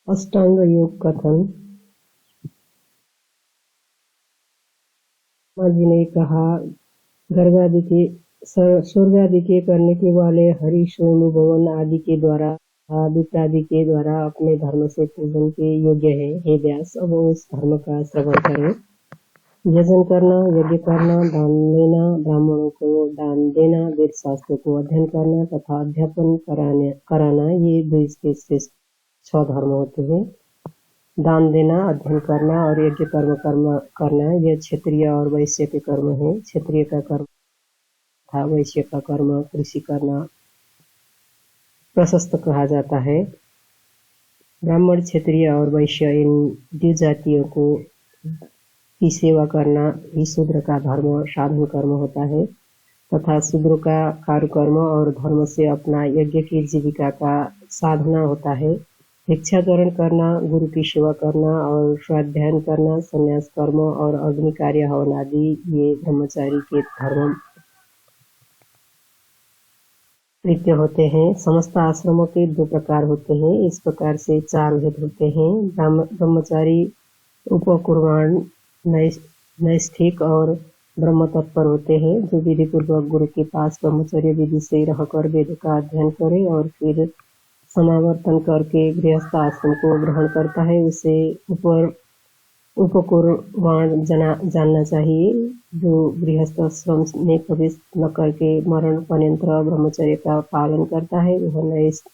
अष्टांग योग कथन। ब्रह्मा जी ने कहा, स्वर्ग आदि के करने के वाले हरि सोनु भवन आदि के द्वारा विप्रादि के द्वारा अपने धर्म से पूजन के योग्य है। हे व्यास, अब उस धर्म का श्रवण करें। यजन करना, यज्ञ करना, दान लेना, ब्राह्मणों को दान देना, वेद शास्त्रों को अध्ययन करना तथा अध्यापन कराना, ये द्विज के श्रेष्ठ 6 धर्म होते हैं। दान देना, अध्ययन करना और यज्ञ कर्म करना, यह क्षत्रिय और वैश्य के कर्म है। क्षत्रिय का कर्म तथा वैश्य का कर्म कृषि करना प्रशस्त कहा जाता है। ब्राह्मण, क्षत्रिय और वैश्य इन द्विजातियों की सेवा करना ही शूद्र का धर्म साधन कर्म होता है तथा शूद्र का कार्यकर्म और धर्म से अपना यज्ञ की जीविका का साधना होता है। भिक्षाचरण करना, गुरु की सेवा करना और स्वाध्यायन करना, संन्यास कर्म और अग्नि कार्य हवन आदि ये ब्रह्मचारी के धर्म कृत्य होते हैं। समस्त आश्रमों के 2 प्रकार होते हैं। इस प्रकार से 4 भेद होते हैं। ब्रह्मचारी उपकुर्वाण, नैष्ठिक और ब्रह्म तत्पर होते हैं, जो विधि पूर्वक गुरु के पास ब्रह्मचर्य विधि से रहकर वेद का अध्ययन करे और फिर समावर्तन करके गृहस्थ आश्रम को ग्रहण करता है। उसे उपकुर्वाण जानना चाहिए। जो गृहस्थ आश्रम में प्रवेश न करके मरण पर्यंत ब्रह्मचर्य का पालन करता है वह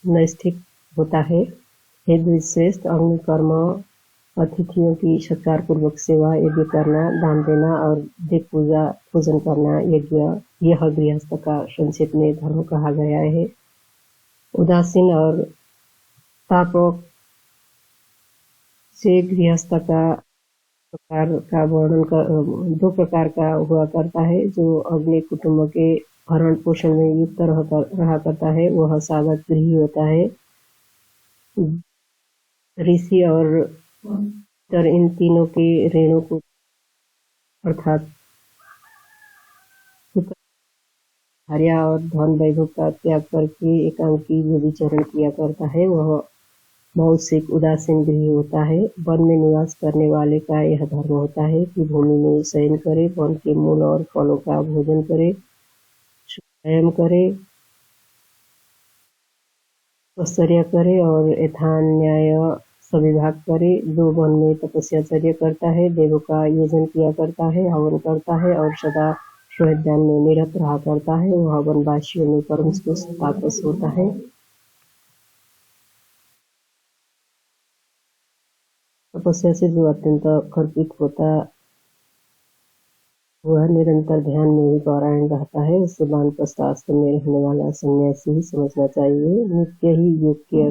नैष्ठिक होता है। हे द्विजश्रेष्ठ, अग्नि कर्म, अतिथियों की सत्कार पूर्वक सेवा, यज्ञ करना, दान देना और देव पूजन करना, यह गृहस्थ का संक्षेप में धर्म कहा गया है। उदासीन और तापक से गृहस्थ का प्रकार का वर्णन 2 प्रकार का हुआ करता है। जो अग्नि कुटुंब के भरण पोषण में युक्त रहा करता है वह साधक गृही होता है। ऋषि और इन तीनों के ऋणों को अर्थात हर्या और धन वैभव का त्याग करके एकांकी जो विचरण किया करता है वह बहुत से उदासीन गृही होता है। वन में निवास करने वाले का यह धर्म होता है कि भूमि में शयन करे, वन के मूल और फलों का भोजन करे, व्यायाम करे, तपस्या करे और यथान न्याय सविभाग करे। जो वन में तपस्याचर्य करता है, देवों का योजन किया करता है, हवन करता है और सदा स्वाध्याय में निरत रहा करता है, वह वनवासियों में परम श्रेष्ठ तापस होता है। तपस्या से जो अत्यंत कर्पित होता वह निरंतर ध्यान में ही पारायण रहता है, उसे वानप्रस्थ आश्रम में रहने वाला सन्यासी ही समझना चाहिए। नित्य ही योग के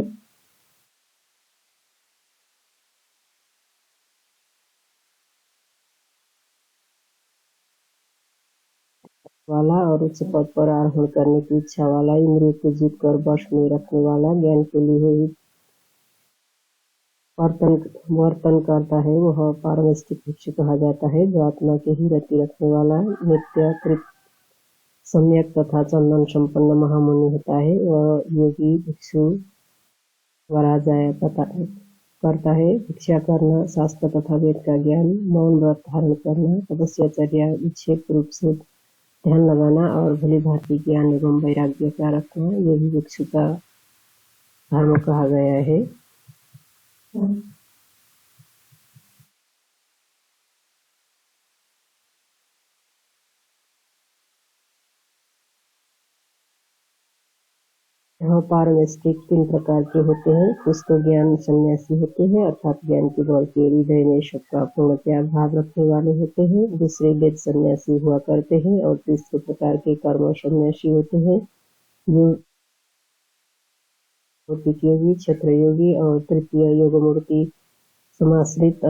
वाला और उच्च पद पर आरोहण करने की इच्छा वाला, इंद्रियों को जीत कर वश में रखने वाला, ज्ञान के लिए ही वर्तन करता है, वह पारमस्थिक भिक्षु कहा जाता है। जो आत्मा के ही रति रखने वाला, नित्य कृत सम्यक तथा चंदन संपन्न महामुनि होता है, वह योगी भिक्षु वराजाय करता है। भिक्षा करना, शास्त्र तथा वेद का ज्ञान, मौन व्रत धारण करना, तपस्याचर्या, विक्षेप रूप से ध्यान लगाना और भली भांति ज्ञान एवं वैराग्य का रखना, ये भी भिक्षु का धर्म कहा गया है। यहाँ पारमेष्टिक 3 प्रकार के होते हैं। कुछ तो ज्ञान सन्यासी होते हैं, अर्थात ज्ञान के बल के हृदय में सबका पूर्ण त्याग भाव रखने वाले होते हैं। दूसरे वेद सन्यासी हुआ करते हैं और तीसरे प्रकार के कर्म सन्यासी होते हैं, जो भौतिक योगी, क्षेत्र योगी और तृतीय योगमूर्ति समाश्रित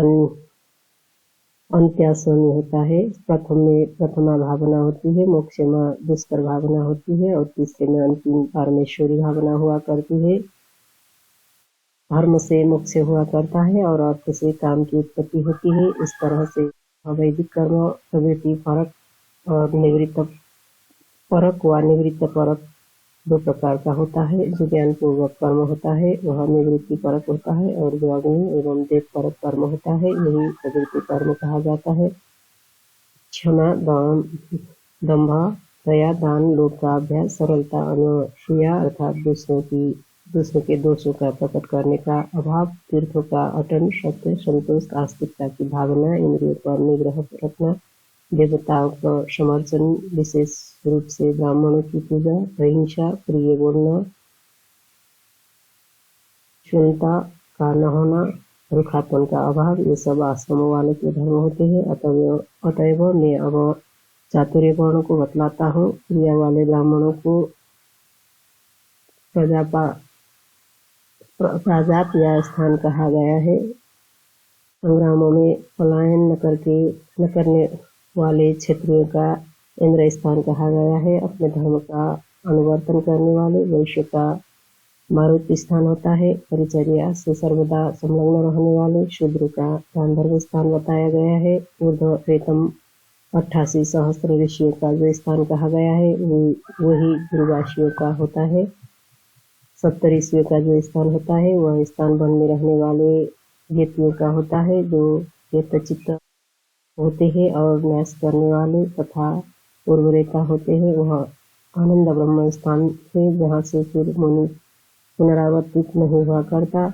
अंत्याश्रमी होता है। प्रथम में प्रथमा भावना होती है, मोक्ष में दुष्कर भावना होती है और तीसरे में अंतिम परमेश्वरी भावना हुआ करती है। धर्म से मोक्ष हुआ करता है और अर्थ से काम की उत्पत्ति होती है। इस तरह से वैदिक कर्म प्रवृत्ति परक और निवृत्त परक व निवृत्त परक दो प्रकार का होता है। जो ज्ञान पूर्वक कर्म होता है वह निवृत्ति परक होता है, और जो अग्नि एवं देव परक कर्म होता है यही प्रवृत्ति कर्म कहा जाता है। क्षमा, दम्भ, दया, दान, लोभ का अभ्यास, सरलता, अनसूया अर्थात दूसरों के दोषों का प्रकट करने का अभाव, तीर्थों का अटन, सत्य, संतोष, आस्तिकता की भावना, इंद्रियों पर निग्रह रखना, देवताओं का समर्चन, विशेष रूप से ब्राह्मणों की पूजा, अहिंसा, प्रिय बोलना, शून्यता का न होना, रुखापन का अभाव, ये सब आश्रमों वाले के धर्म होते हैं। अतएव मैं अब चातुर्य वर्ण को बतलाता हूँ। क्रिया वाले ब्राह्मणों को प्राजात या स्थान कहा गया है। संग्रामों में पलायन न करने वाले क्षत्रियों का इंद्र स्थान कहा गया है। अपने धर्म का अनुवर्तन करने वाले वैश्य का मारुत स्थान होता है। परिचर्या से सर्वदा संलग्न रहने वाले शूद्र का गांधर्व स्थान बताया गया है। ऊर्ध्व रेतम 88 सहस्त्र ऋषियों का जो स्थान कहा गया है वही गुरुवासियों का होता है। 70 ऋषियों का जो स्थान होता है वह स्थान वन में रहने वाले व्यक्तियों का होता है, जो चित्त होते हैं और न्यास करने वाले तथा उर्वरेता होते हैं। वह आनंद ब्रह्म स्थान है, जहाँ से फिर मुनि पुनरावर्तित नहीं हुआ करता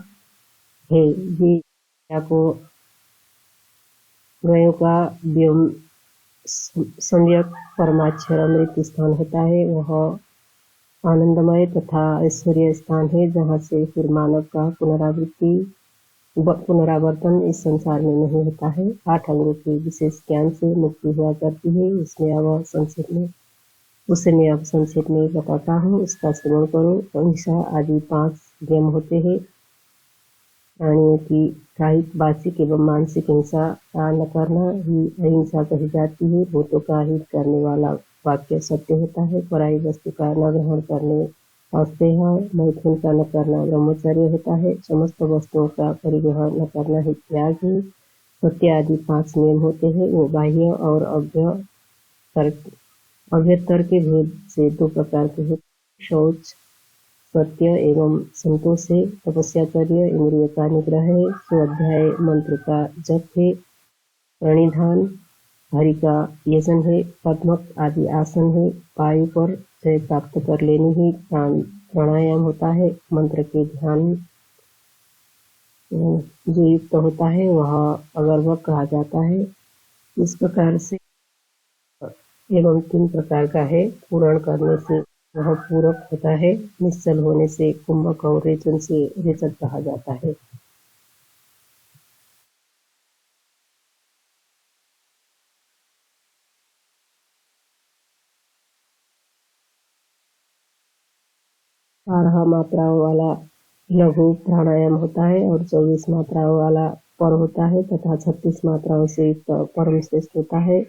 है। ये को गयों का व्योम सम्यक परमाक्षर अमृत स्थान होता है। वह आनंदमय तथा ऐश्वर्य स्थान है, जहाँ से फिर मानव का पुनरावर्तन इस संसार में नहीं होता है। 8 अंगों के विशेष ज्ञान से मुक्ति हुआ करती है। उसे मैं अब संक्षेप में बताता हूँ, उसका श्रवण करो। अहिंसा आदि 5 नियम होते हैं। प्राणियों की कायिक, वाचिक एवं मानसिक हिंसा का न करना ही अहिंसा कही जाती है। भूतों का हित करने वाला वाक्य सत्य होता है। पराई वस्तु का न ग्रहण करने अस्तेय, मैथुन का न करना ब्रह्मचर्य होता है। समस्त वस्तुओं का परिग्रहण न करना ही त्याग है। सत्य आदि 5 नियम होते हैं। वो बाह्य और अभ्यंतर के भेद से 2 प्रकार के हैं। शौच सत्य एवं संतोष है। तपस्याचर्य इंद्रिय का निग्रह है। स्वाध्याय मंत्र का जप है। प्रणिधान हरि का यजन है। पद्मक आदि आसन है। वायु पर जय प्राप्त कर लेनी ही प्राणायाम होता है। मंत्र के ध्यान जो युक्त होता है वह अगर्भक कहा जाता है। इस प्रकार से एवं 3 प्रकार का है। पूर्ण करने से वह पूरक होता है। निश्चल होने से कुंभक और रेचन से रेचक कहा जाता है। बारह मात्राओं वाला लघु प्राणायाम होता है और 24 मात्राओं वाला पर होता है तथा 36 मात्राओं से युक्त परम श्रेष्ठ होता है।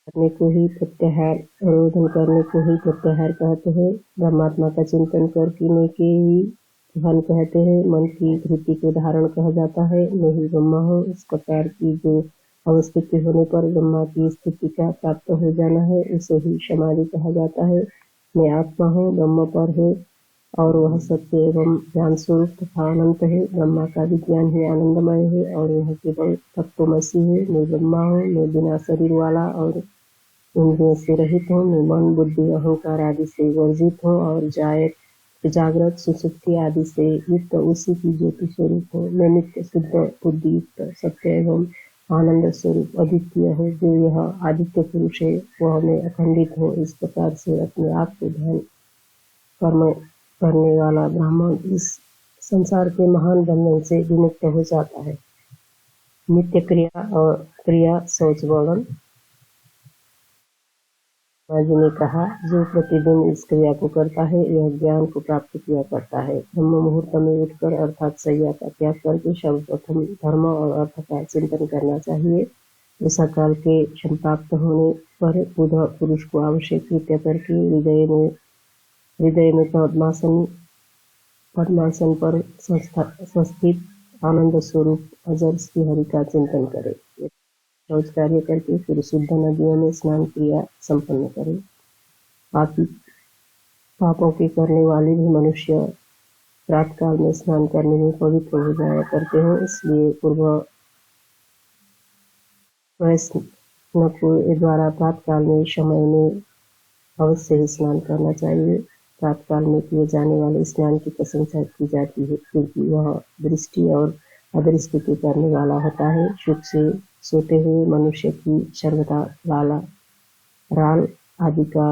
करने को ही प्रत्याहार, रोधन करने को ही प्रत्याहार कहते हैं। ब्रह्मात्मा का चिंतन करने के ही ध्यान कहते हैं। मन की धृति को धारण कहा जाता है। मैं ही ब्रह्मा हूँ, इस प्रकार की जो अवस्थिति होने पर ब्रह्मा की स्थिति का प्राप्त हो जाना है, उसे ही समाधि कहा जाता है। मैं आत्मा हूँ, ब्रह्म पर है और वह सत्य एवं ज्ञान स्वरूप तथा अनंत है। ब्रह्मा का विज्ञान ही आनंदमय है और वह केवल तत्वमसी है। मैं ब्रह्मा हूँ, मैं बिना शरीर वाला और इंद्रियों से रहित हूँ। मैं मन, बुद्धि, अहंकार आदि से वर्जित हूँ और जागृत, सुसुप्ति आदि से युक्त उसी की ज्योति स्वरूप हूँ। मैं नित्य शुद्ध बुद्धि युक्त सत्य एवं आनंद स्वरूप अद्वितीय हूँ। जो यह आदित्य पुरुष है वह मैं अखंडित हूँ। इस प्रकार से अपने आप को ध्यान कर्म करने वाला ब्राह्मण इस संसार के महान बंधन से विमुक्त हो जाता है। नित्य क्रिया और क्रिया शौच वर्णन। जी ने कहा, जो प्रतिदिन इस क्रिया को करता है यह ज्ञान को प्राप्त किया करता है। ब्रह्म मुहूर्त में उठकर अर्थात शैया का त्याग करके सर्वप्रथम धर्म और अर्थ का चिंतन करना चाहिए। ऐसा काल के संप्राप्त होने पर बुध पुरुष को आवश्यक कृत्य करके हृदय में पद्मासन पर संस्थित आनंद स्वरूप अजर श्री हरि का चिंतन करे। शौच कार्य करके फिर शुद्ध नदियों में स्नान क्रिया संपन्न करे। पापी पापों के करने वाले भी मनुष्य प्रातःकाल में स्नान करने में पवित्र हो जाया करते हैं। इसलिए पूर्व वैष्णव को द्वारा प्रातःकाल में समय में अवश्य ही स्नान करना चाहिए। प्रातःकाल में किए जाने वाले स्नान की प्रशंसा की जाती है, क्योंकि वह दृष्टि और अदृष्टि के करने वाला होता है। सुख से सोते हुए मनुष्य की सर्वदा राल आदि का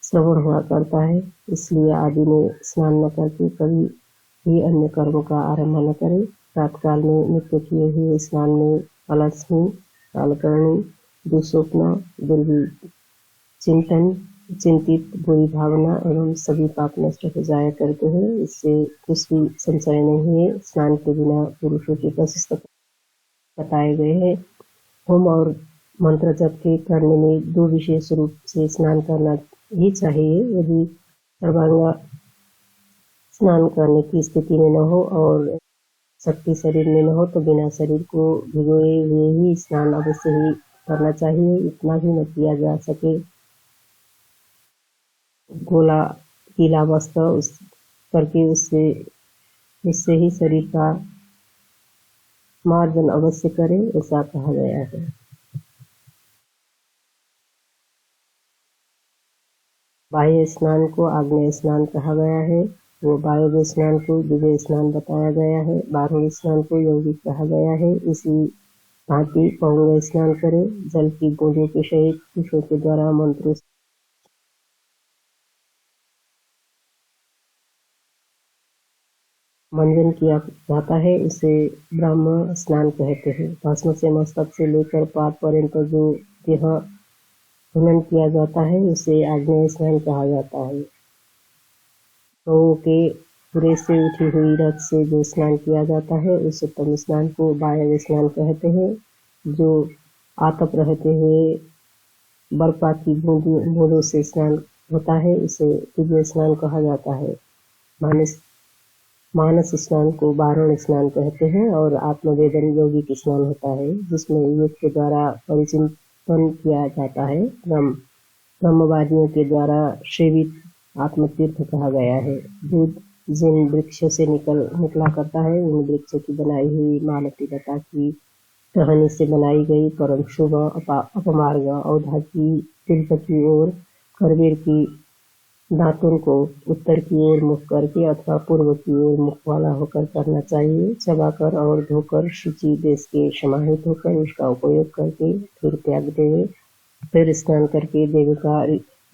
श्रवण हुआ करता है। इसलिए आदि में स्नान न करके कभी भी अन्य कर्मों का आरंभ न करे। प्रातःकाल में नित्य किए हुए स्नान में अलसनी, कालकर्णी, दुस्वप्न, चिंतित बुरी भावना एवं सभी पाप नष्ट हो जाया करते हैं। इससे कुछ भी संशय नहीं है। स्नान के बिना पुरुषों के प्रशस्त बताए गए हैं। होम और मंत्र जप के करने में दो विशेष रूप से स्नान करना ही चाहिए। यदि सर्वांग स्नान करने की स्थिति में न हो और शक्ति शरीर में न हो तो बिना शरीर को भिगोए हुए ही स्नान अवश्य ही करना चाहिए। इतना भी न किया जा सके, गीला वस्त्र करके उससे ही शरीर का मार्जन अवश्य करे, ऐसा कहा गया है। बाह्य स्नान को आग्नेय स्नान कहा गया है। वो वायव्य स्नान को दिव्य स्नान बताया गया है। बारहवें स्नान को यौगिक कहा गया है। इसी भांति पौंगे स्नान करे। जल की बूंदों के सहित पुरुषों के द्वारा मंत्रों मंजन किया जाता है, इसे ब्रह्म स्नान कहते हैं। भस्म से मस्तक से लेकर पाद पर्यंत जो देह हनन किया जाता है उसे आग्नेय स्नान कहा जाता है। गौ के पूरे से उठी हुई रथ से जो स्नान किया जाता है उस उत्तम स्नान को वायव्य स्नान कहते हैं। जो आतप रहते हुए बर्फपात की बूंदों से स्नान होता है उसे दिव्य स्नान कहा जाता है। मानस स्नान को वारुण स्नान कहते हैं और आत्मवेदन यौगिक स्नान होता है, जिसमें योग के द्वारा परिचिंतन किया जाता है। ब्रह्मवादियों के द्वारा सेवित आत्मतीर्थ कहा गया है। दूध जिन वृक्षों से निकला करता है उन वृक्षों की बनाई हुई मालती लता की टहनी से बनाई गई परम शुभ अपमार्ग औधा की तिलक की ओर खरबेर की दांतों को उत्तर की ओर मुख करके अथवा पूर्व की ओर मुख वाला होकर करना चाहिए। चबाकर और धोकर शुचि देश के समाहित होकर उसका उपयोग करके फिर त्याग देवे। फिर स्नान करके देविका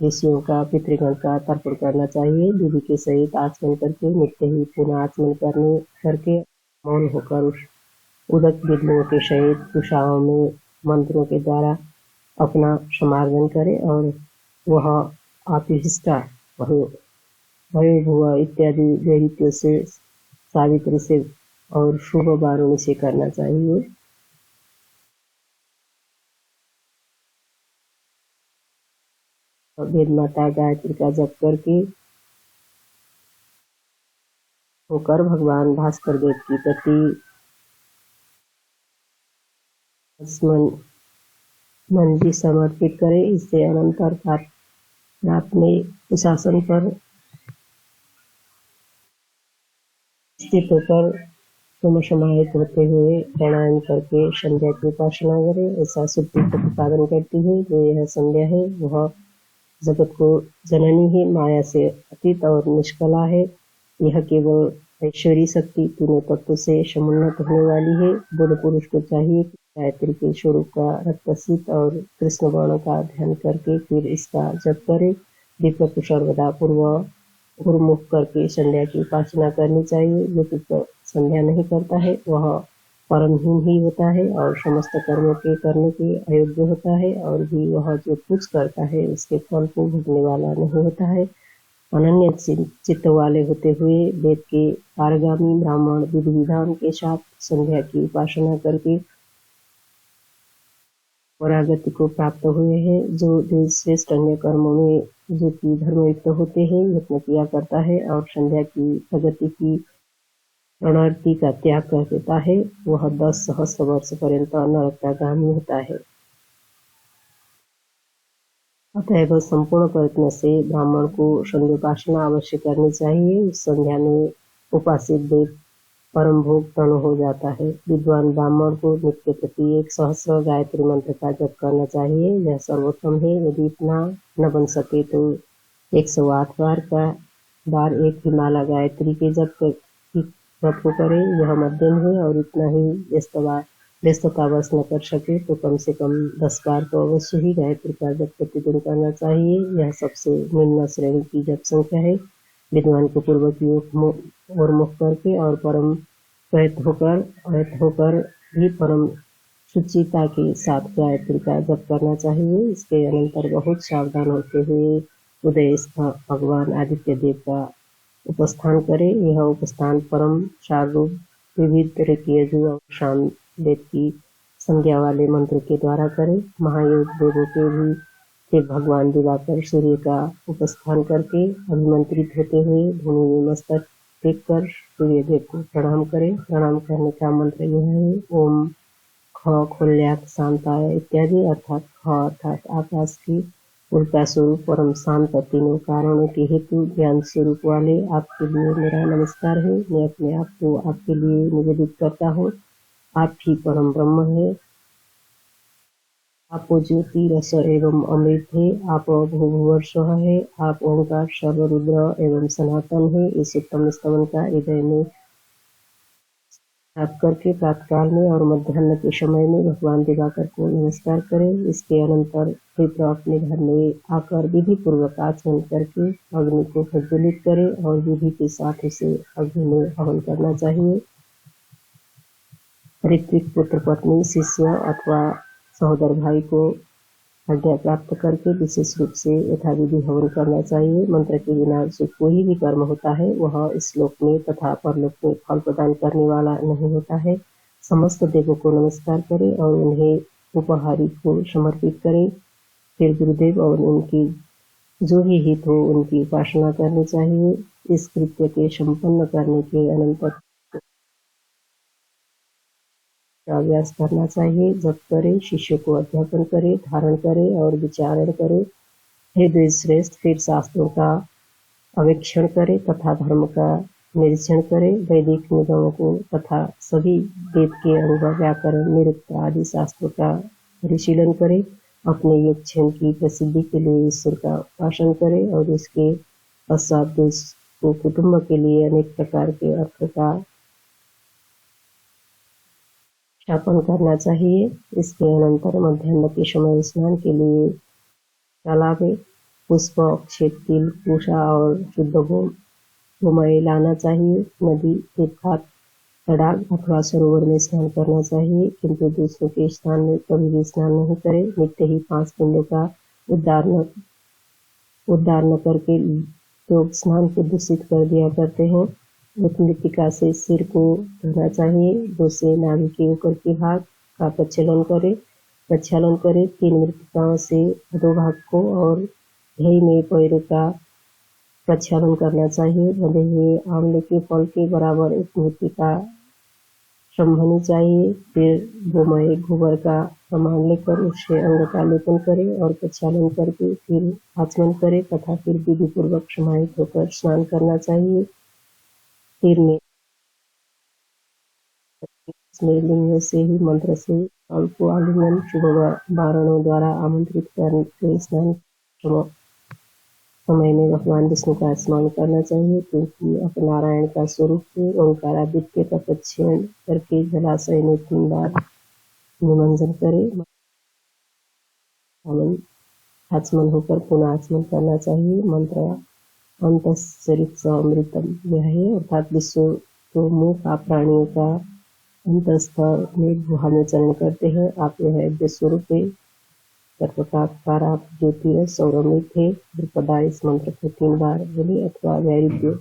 ऋषियों का पितृगण का तर्पण करना चाहिए। विधि के सहित आचमन करके नित्य ही पुनः आचमन करके मौन होकर उदक बिंदुओं के सहित कुशाओं में मंत्रों के द्वारा अपना समार्जन करे और वह आतिष्ठा भुआ इत्यादि दैत्यों से सावित्री से और शुभ वारुणी से करना चाहिए। वेद माता गायत्री का जप करके होकर भगवान भास्कर देव के प्रति मन भी समर्पित करे। इससे अनंतर रात में उस आसन पर स्थित होकर तुम समाहित होते हुए प्राणायाम करके संध्या की उपासना करे। ऐसा शुद्धि प्रतिपादन करती है। जो यह संध्या है वह जगत को जननी ही माया से अतीत और निष्कला है। यह केवल ऐश्वर्य शक्ति तीनों तत्व से समुन्नत होने वाली है। बुद्ध पुरुष को चाहिए कि गायत्री के स्वरूप का रक्तसित और कृष्ण वर्ण का ध्यान करके फिर इसका जप करे। दीप को सर्वदा पूर्वमुख करके संध्या की उपासना करनी चाहिए। जो संध्या नहीं करता है वह परमहीन ही होता है और समस्त कर्मों के करने के अयोग्य होता है, और भी वह जो कुछ करता है उसके फल को भोगने वाला नहीं होता है। अनन्य चित्त वाले होते हुए वेद के पारगामी ब्राह्मण विधि विधान के साथ संध्या की उपासना करके परागति को प्राप्त हुए हैं। जो श्रेष्ठ अन्य कर्मों में जो कि धर्मयुक्त होते हैं यत्न किया करता है और संध्या की प्रगति की प्रणति का त्याग कर देता है, वह 10 सहस्र वर्ष पर्यंत नरकगामी होता है। अतएव संपूर्ण प्रयत्न से ब्राह्मण को संध्योपासना अवश्य करनी चाहिए। उस संध्या में उपासित देव परम भोग तनु हो जाता है। विद्वान ब्राह्मण को नित्य प्रति 1 सहस्र गायत्री मंत्र का जप करना चाहिए। यह सर्वोत्तम है। यदि इतना न बन सके तो 108 बार एक ही माला गायत्री के जप को करे। यह मध्यम है। और इतना ही व्यस्ततावश न कर सके तो कम से कम 10 बार तो अवश्य ही गायत्री का जप प्रतिदिन करना चाहिए। यह सबसे निम्न श्रेणी की जप संख्या है। विद्वान को पूर्व की ओर मुख करके और परम प्रयत होकर भी परम शुचिता के साथ गायत्री का जप करना चाहिए। इसके अनंतर बहुत सावधान होते हुए उदय भगवान आदित्य देव का उपस्थान करे। यह उपस्थान परम शारूप विविध ऋतु और शाम वेद की संज्ञा वाले मंत्र के द्वारा करे। महायोग देवों के भगवान दिवाकर सूर्य का उपस्थान करके अभिमंत्रित होते हुए भूमि में मस्तक टेक कर सूर्य देव को प्रणाम करें। प्रणाम करने का मंत्र यह है: ओम ख खोल्यात शांताय इत्यादि। अर्थात ख अर्थात आकाश की उल्टा स्वरूप परम शांत तीनों कारणों के हेतु ज्ञान स्वरूप वाले आपके लिए मेरा नमस्कार है। मैं अपने आप को आपके लिए निवेदित करता हूँ। आप ही परम ब्रह्म है। आप ज्योति रस एवं अमृत है। आप भूभुवर स्व है। आप ओंकार सर्वरुद्र एवं सनातन है। इस उत्तम स्तवन का हृदय में जाप करके प्रातःकाल में और मध्याह्न के समय में भगवान दिवाकर को नमस्कार करें। इसके अनंतर विप्र अपने घर में आकर विधि पूर्वक आचमन करके अग्नि को प्रज्वलित करे और विधि के साथ उसे अग्नि में हवन करना चाहिए। ऋत्विक पुत्र पत्नी शिष्य अथवा सहोदर भाई को आज्ञा प्राप्त करके विशेष रूप से यथाविधि हवन करना चाहिए। मंत्र के बिना जो कोई भी कर्म होता है वह इस लोक में तथा परलोक में फल प्रदान करने वाला नहीं होता है। समस्त देवों को नमस्कार करें और उन्हें उपहारी को समर्पित करें। फिर गुरुदेव और उनकी जो भी हित हो उनकी उपासना करनी चाहिए। इस कृत्य के संपन्न करने के अनंतर अभ्यास करना चाहिए। जप करे, शिष्य को अध्यापन करे, धारण करे और विचारण करे। हे द्विज श्रेष्ठ, फिर शास्त्रों का अवेक्षण करे तथा धर्म का निरीक्षण करे। वैदिक निगमों को तथा सभी वेद के अंग व्याकरण निरुक्त आदि शास्त्रों का परिशीलन करे। अपने योगक्षेम की प्रसिद्धि के लिए ईश्वर का उपासन करे और इसके पश्चात देश को कुटुंब के लिए अनेक प्रकार के अर्थ का स्थापन करना चाहिए। इसके अनंतर मध्याह्न के समय स्नान के लिए तालाब में पुष्प, अक्षत, तिल, पूषा और शुद्ध गोमय लाना चाहिए। नदी, तीर्थघाट, तड़ाग अथवा सरोवर में स्नान करना चाहिए, किंतु दूसरों के स्थान में कभी भी स्नान नहीं करें। नित्य ही 5 पिंडों का उद्धार न करके लोग स्नान को दूषित कर दिया करते हैं। एक मृतिका से सिर को धोना चाहिए। 2 से नाभि के ऊपर के भाग का प्रक्षालन करे। 3 मृतिकाओं से अधोभाग को और ध्येय में पैरों का प्रक्षालन करना चाहिए। बंधे हुए आंवले के फल के बराबर एक मृतिका संभनी चाहिए। फिर गोमय गोबर का प्रमाण लेकर उससे अंग का लेपन करे और प्रक्षालन करके फिर आचमन करे तथा फिर विधि पूर्वक समाहित होकर स्नान करना चाहिए। फिर में लिंग से ही मंत्र से अल्प आलिंगन शुभ वारणों द्वारा आमंत्रित करके स्नान समय में भगवान विष्णु का स्मरण करना चाहिए, क्योंकि अपनारायण का स्वरूप है। ओंकारादित्य का प्रक्षेपण करके जलाशय में 3 बार निमंजन करे। आचमन होकर पुनः आचमन करना चाहिए। मंत्र अंतःसरित अमृतम यह है, अर्थात विश्व तो मुख आप प्राणियों का अंतस्थ में गुहा में चरण करते हैं। आप यह यज्ञ स्वरूप है। सर्वकार आप ज्योतिरस सौरमित है। द्रुपदा इस मंत्र को 3 बार बोले अथवा वैरिद्य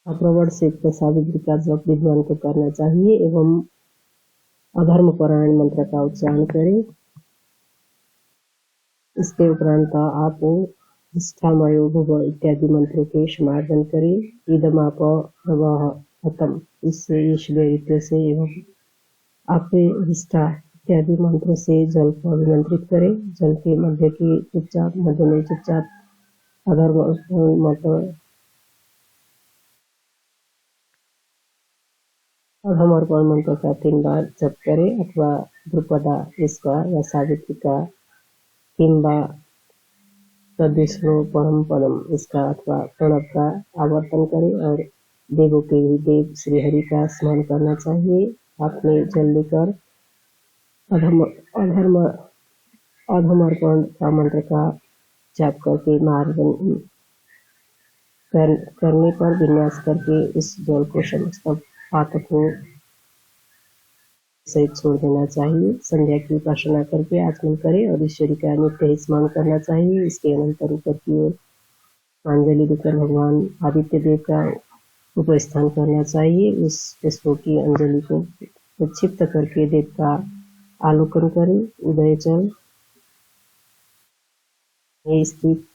प्रवण से सावित्री का जप विद्वान को करना चाहिए एवं अधर्म परायण मंत्र का उच्चारण करें। इसके उपरांत आप निष्ठामयो भुव इत्यादि मंत्रों के समार्जन करें। इदम आप हतम इससे ईश्वरीय से एवं आप निष्ठा इत्यादि मंत्रों से जल को अभिमंत्रित करें। जल के मध्य में चुपचाप अधर्मर्पण मंत्र का 3 बार जप करें अथवा द्रुपदा इसका या सावित्री का 3 बार तद्विष्णु परम पदम इसका अथवा प्रणव का आवर्तन करें और देवों के ही देव श्री हरि का स्मरण करना चाहिए। हाथ में जल लेकर अधर्मर्पण का मंत्र का जाप करके करने पर विन्यास करके इस जल को समस्त पातकों से छोड़ देना चाहिए। संध्या की उपासना करके आचमन करें और ईश्वरी का नित्य ही स्मरण करना चाहिए। इसके अनंतर ऊपर की ओर अंजलि देकर भगवान आदित्य देव का उपस्थान करना चाहिए। उस पुष्पों की अंजलि को क्षिप्त करके देव का आलोकन करें। उदय जल में स्थित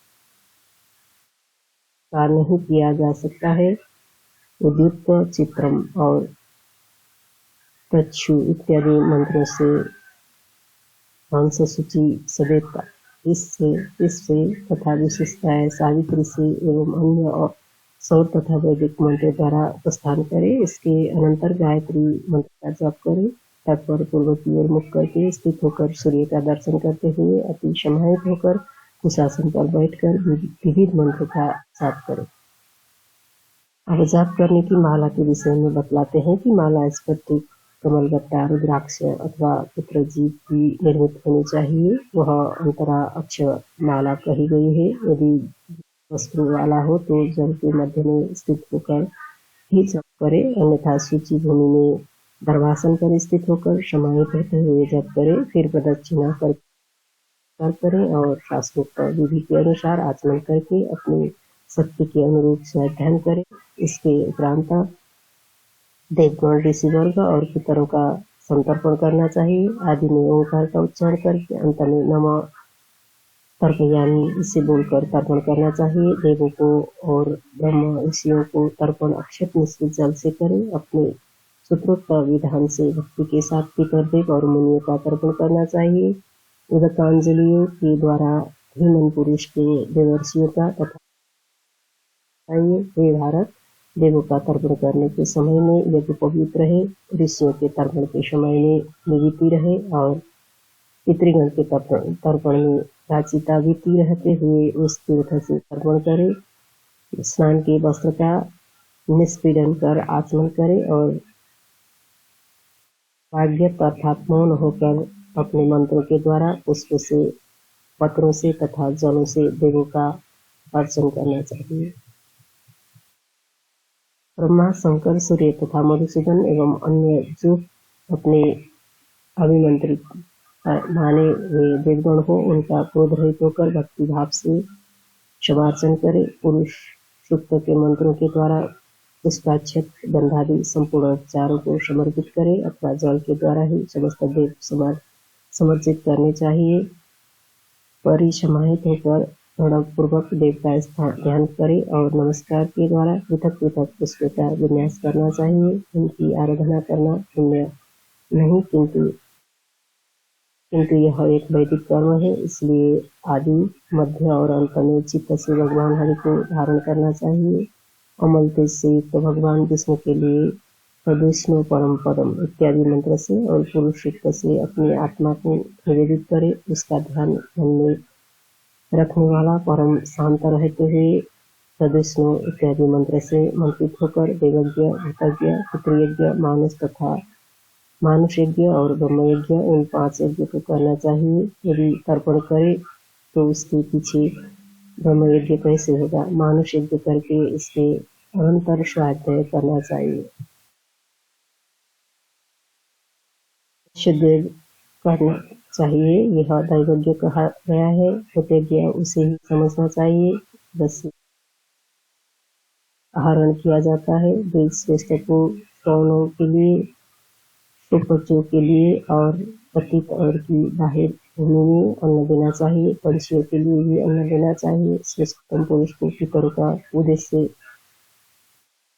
का नहीं किया जा सकता है। उद्युक्त चित्रम और प्रच्छु इत्यादि मंत्रों से हंस सूची सदेता इससे तथा विशेषताएं सावित्री से एवं अन्य सौर तथा वैदिक मंत्र द्वारा उपस्थान करें। इसके अनंतर गायत्री मंत्र का जप करें। तत्पर पूर्व की ओर मुख करके स्थित होकर सूर्य का दर्शन करते हुए अति समाहित होकर कुशासन पर बैठकर विविध मंत्रों का जाप करें। अब जाप करने की माला के विषय में बतलाते हैं कि माला स्फटिक, कमलगट्टा, रुद्राक्ष अथवा पुत्रजीत की निर्मित होनी चाहिए। वह अंतरा अक्षर माला कही गई है। यदि वस्त्र वाला हो तो जल के मध्य में स्थित होकर ही जप करे, अन्यथा सूची भूमि में दर्भासन पर स्थित होकर समाहित होते हुए जप करे। फिर प्रदक्षिणा कर करें और शास्त्रोक्त विधि के अनुसार आचमन करके अपनी शक्ति के अनुरूप स्वाध्याय करें। इसके उपरांत देवगण, ऋषिवर्ग और पितरों का संतर्पण करना चाहिए। आदि में ओंकार का उच्चारण करके अंत में नमः तर्पयामि इसे बोलकर तर्पण करना चाहिए। देवों को और ब्रह्म ऋषियों को तर्पण अक्षत मिश्रित जल से करें। अपने सूत्रोक्त विधान से भक्ति के साथ पितरदेव और मुनियों का तर्पण करना चाहिए। उदकांजलियों के द्वारा हिमन पुरुष के देवर्षियों का तथा हे भारत, देवों का तर्पण करने के समय में यज्ञ पवित्र रहे, ऋषियों के तर्पण के समय में निवृत्ति रहे और पितृगण के तर्पण में प्राचिता बीती रहते हुए उस तीर्थ से तर्पण करे। स्नान के वस्त्र का निष्पीडन कर आचमन करे और भाग्य अर्थात मौन होकर अपने मंत्रों के द्वारा पुष्प से, पत्रों से तथा जलों से देवों का अर्चन करना चाहिए। ब्रह्मा, शंकर, सूर्य तथा मधुसूदन एवं अन्य जो अपने अभिमंत्रित माने हुए देवगण हो उनका क्रोध रहित होकर भक्ति भाव से क्षमार्चन करे। पुरुष सूक्त के मंत्रों के द्वारा पुष्पाक्षत, गंधादि संपूर्ण उपचारों को समर्पित करे अथवा जल के द्वारा ही समस्त देव समर्पित करने चाहिए। परिसमाहित होकर प्रणव पूर्वक देव का ध्यान करे और नमस्कार के द्वारा पृथक पृथक पुष्प का विन्यास करना चाहिए। उनकी आराधना करना पुण्य नहीं किंतु यह एक वैदिक कर्म है, इसलिए आदि, मध्य और अंत में चित्त से भगवान हरि को धारण करना चाहिए। अमल तेज से युक्त भगवान विष्णु के लिए तद्विष्णु परम पदम इत्यादि मंत्र से और पुरुष सूक्त से अपनी आत्मा को निवेदित करे। उसका ध्यान मन में रखने वाला परम शांत रहते हुए तद्विष्णु इत्यादि मंत्र से मंत्रित होकर देवज्ञ, भूतज्ञ, पितृयज्ञ, मानुष यज्ञ और ब्रह्म यज्ञ इन 5 यज्ञ को करना चाहिए। यदि तर्पण करे तो उसके पीछे ब्रह्म यज्ञ कैसे होगा? मानुष यज्ञ करके इसके अनंतर स्वाध्याय करना चाहिए। शुद्ध करना चाहिए, यह दैवज्ञ कहा गया है। भूतज्ञ उसे ही समझना चाहिए। बस आहरण किया जाता है। वेद श्रेष्ठ को श्रवणों के लिए, सुपचों के लिए और पतित और की बाहर भूमि में अन्न देना चाहिए। पंछियों के लिए भी अन्न देना चाहिए। श्रेष्ठतम पुरुष को पितरों का उद्देश्य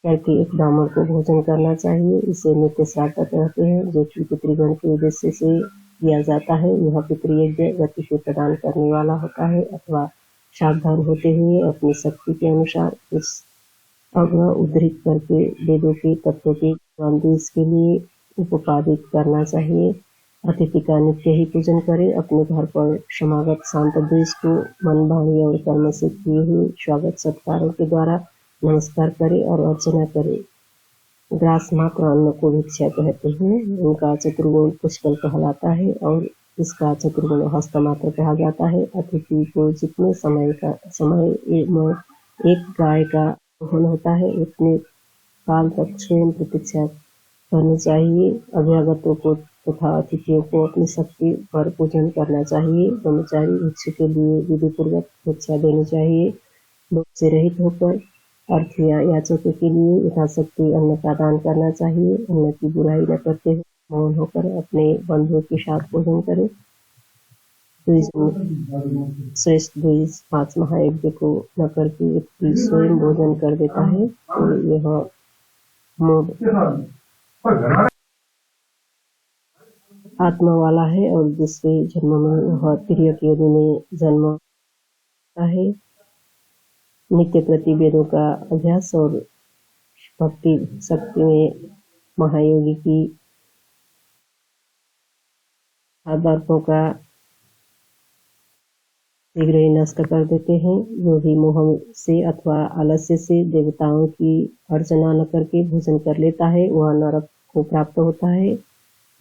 करके एक ब्राह्मण को भोजन करना चाहिए। इसे नित्य श्राद्ध कहते हैं, जो कि पितृगण के उद्देश्य से किया जाता है। यह पितृयज्ञ गति से प्रदान करने वाला होता है अथवा सावधान होते हुए अपनी शक्ति के अनुसार उस अग्न उद्धृत करके वेदों के तत्वों के देश के लिए उपादित करना चाहिए। अतिथि का नित्य ही पूजन करें। अपने घर पर समागत शांत देश को मन, वाणी और कर्म से किए हुए स्वागत सत्कारों के द्वारा नमस्कार करे और अर्चना करे। ग्रास मात्र अन्न को भिक्षा कहते हैं। उनका चतुर्गुण पुष्कल कहलाता है और इसका चतुर्गुण हस्त मात्र कहा जाता है। अतिथि को जितने समय में एक गाय का दोहन होता है उतने काल तक स्वयं प्रतीक्षा करनी चाहिए। अभ्यागतों को तथा अतिथियों को अपनी शक्ति पर पूजन करना चाहिए। ब्रह्मचारी भिक्षु के लिए विधिपूर्वक भिक्षा देनी चाहिए। भोग से रहित होकर अर्थ या याचकों के लिए यथाशक्ति अन्न का दान करना चाहिए। अन्न की बुराई न करते हुए मौन होकर अपने बंधुओं के साथ भोजन करें। श्रेष्ठ द्विज 5 महायज्ञ को न करके व्यक्ति स्वयं भोजन कर देता है तो यह मोह आत्मा वाला है और दूसरे जन्म में वह तिर्यक योनि में जन्म होता है। नित्य प्रति वेदों का अभ्यास और भक्ति शक्ति में महायोगी की आदर्शों का शीघ्र ही नष्ट कर देते हैं। जो भी मोह से अथवा आलस्य से देवताओं की अर्चना न करके भोजन कर लेता है वह नरक को प्राप्त होता है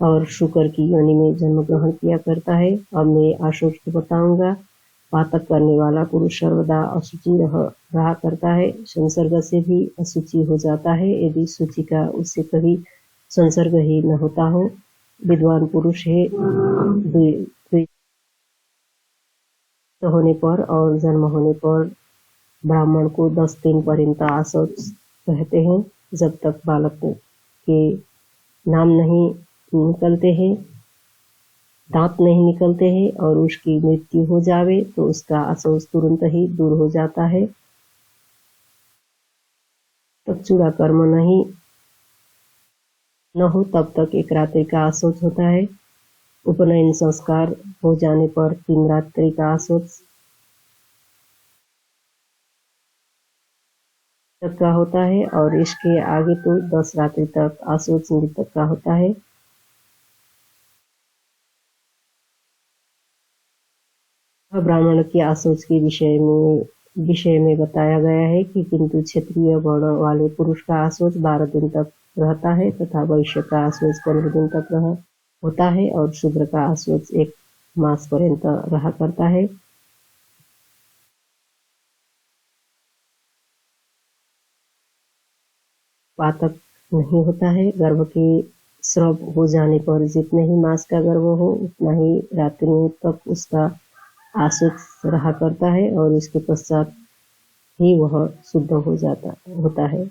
और शुकर की योनि में जन्म ग्रहण किया करता है। अब मैं आशोच को बताऊंगा। पातक करने वाला पुरुष सर्वदा अशुचि रहा करता है। संसर्ग से भी अशुचि हो जाता है यदि शुचि का उससे कभी संसर्ग ही न होता हो। विद्वान पुरुष है होने पर और जन्म होने पर ब्राह्मण को 10 दिन पर्यंत आशौच कहते हैं। जब तक बालक के नाम नहीं निकलते हैं, दांत नहीं निकलते हैं और उसकी मृत्यु हो जावे तो उसका आशौच तुरंत ही दूर हो जाता है। तब चूड़ा कर्म नहीं न हो तब तक एक रात्रि का आशौच होता है। उपनयन संस्कार हो जाने पर 3 रात्रि का आशौच तक का होता है और इसके आगे तो 10 रात्रि तक आशौच मृतक का होता है। ब्राह्मण की आशौच के विषय में बताया गया है कि किंतु क्षत्रिय वर्ण वाले पुरुष का आशौच 12 दिन तक रहता है तथा वैश्य का आशौच 15 दिन तक होता है और शूद्र का आशौच 1 मास पर्यंत रहा करता है। पातक नहीं होता है। गर्भ के स्राव हो जाने पर जितने ही मास का गर्भ हो उतना ही रात्रि तक उसका आशौच रहा करता है और इसके पश्चात ही वह शुद्ध होता है।